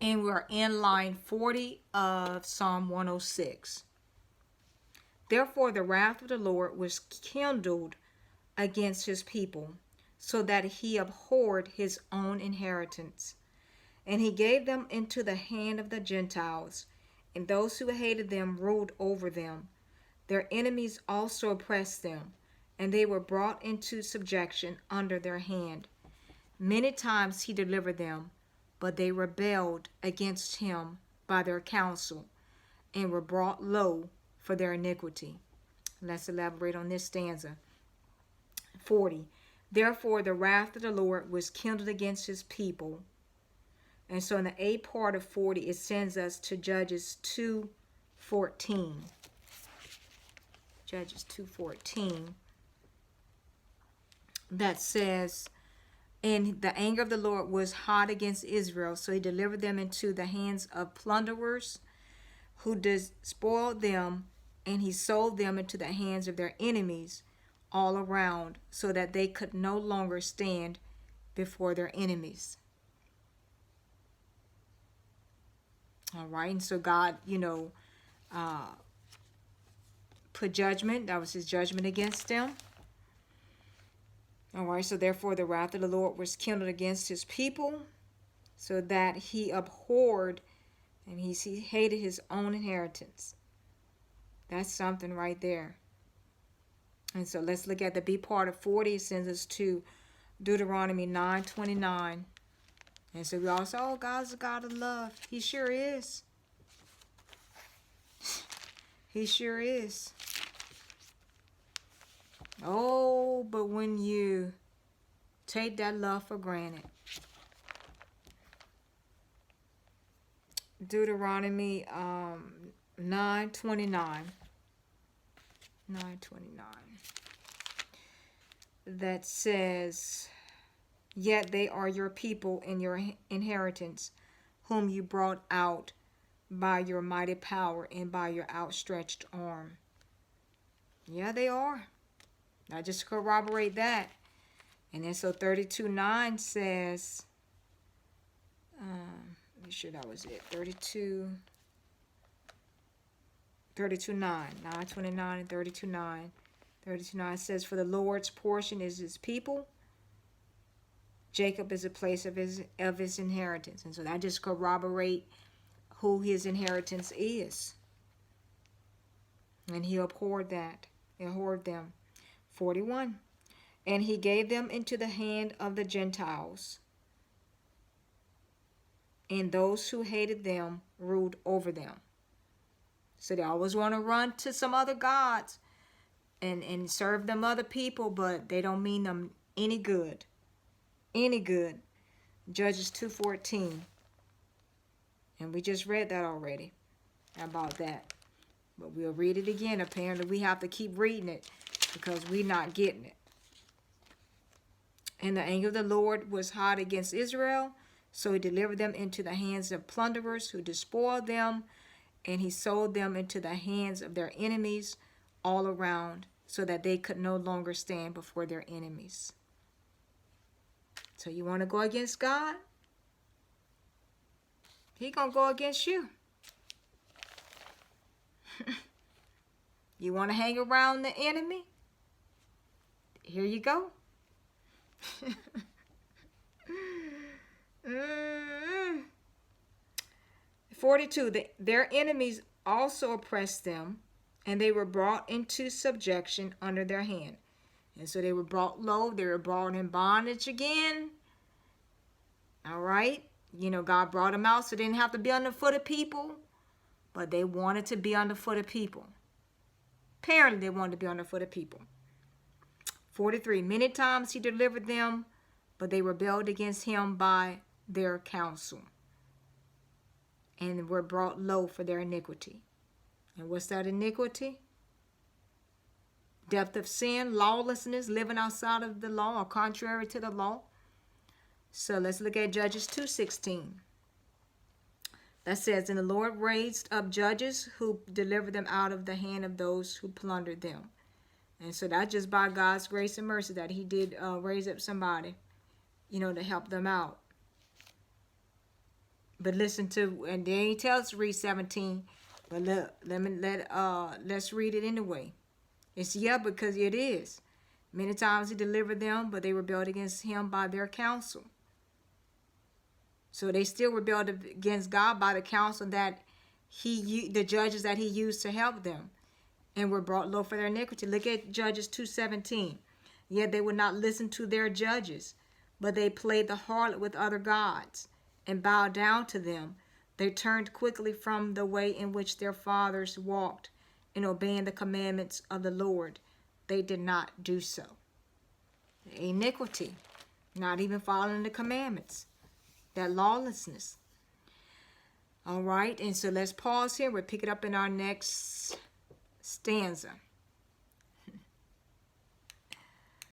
And we're in line 40 of Psalm 106. Therefore the wrath of the Lord was kindled against his people, so that he abhorred his own inheritance. And he gave them into the hand of the Gentiles, and those who hated them ruled over them. Their enemies also oppressed them, and they were brought into subjection under their hand. Many times he delivered them, but they rebelled against him by their counsel, and were brought low for their iniquity. Let's elaborate on this stanza. 40. Therefore the wrath of the Lord was kindled against his people. And so in the A part of 40, it sends us to Judges 2:14. Judges 2:14. That says, and the anger of the Lord was hot against Israel, so he delivered them into the hands of plunderers who despoiled them, and he sold them into the hands of their enemies all around, so that they could no longer stand before their enemies. All right, and so God, put judgment. That was his judgment against them. All right, so therefore the wrath of the Lord was kindled against his people, so that he abhorred and he hated his own inheritance. That's something right there. And so let's look at the B part of 40. It sends us to Deuteronomy 9:29. And so we all say, oh, God's a God of love. He sure is. He sure is. Oh, but when you take that love for granted. Deuteronomy 9:29. 9:29. That says, yet they are your people and your inheritance, whom you brought out by your mighty power and by your outstretched arm. Yeah, they are. I just corroborate that. And then so 32:9 says, make sure that was it. 32:9, 9:29 and 32:9. 32:9 says, for the Lord's portion is his people. Jacob is a place of his inheritance. And so that just corroborate who his inheritance is. And he abhorred that. He abhorred them. 41. And he gave them into the hand of the Gentiles, and those who hated them ruled over them. So they always want to run to some other gods and serve them other people, but they don't mean them any good. Any good. Judges 2:14. And we just read that already about that. But we'll read it again. Apparently we have to keep reading it because we're not getting it. And the anger of the Lord was hot against Israel, so he delivered them into the hands of plunderers who despoiled them, and he sold them into the hands of their enemies all around, so that they could no longer stand before their enemies. So you want to go against God? He gonna go against you. You want to hang around the enemy? Here you go. 42. Their enemies also oppressed them, and they were brought into subjection under their hand. And so they were brought low. They were brought in bondage again. All right. God brought them out so they didn't have to be under the foot of people. But they wanted to be under the foot of people. Apparently they wanted to be under the foot of people. 43. Many times he delivered them, but they rebelled against him by their counsel, and were brought low for their iniquity. And what's that iniquity? Depth of sin, lawlessness, living outside of the law or contrary to the law. So let's look at Judges 2:16. That says, and the Lord raised up judges who delivered them out of the hand of those who plundered them. And so that's just by God's grace and mercy that he did raise up somebody, to help them out. But listen to, and they ain't tell us to read 17. But look, let's read it anyway. It's because it is. Many times he delivered them, but they rebelled against him by their counsel. So they still rebelled against God by the counsel that the judges that he used to help them, and were brought low for their iniquity. Look at Judges 2:17. Yet they would not listen to their judges, but they played the harlot with other gods and bowed down to them. They turned quickly from the way in which their fathers walked, in obeying the commandments of the Lord. They did not do so. Iniquity, not even following the commandments, that lawlessness. All right, and so let's pause here. We'll pick it up in our next stanza.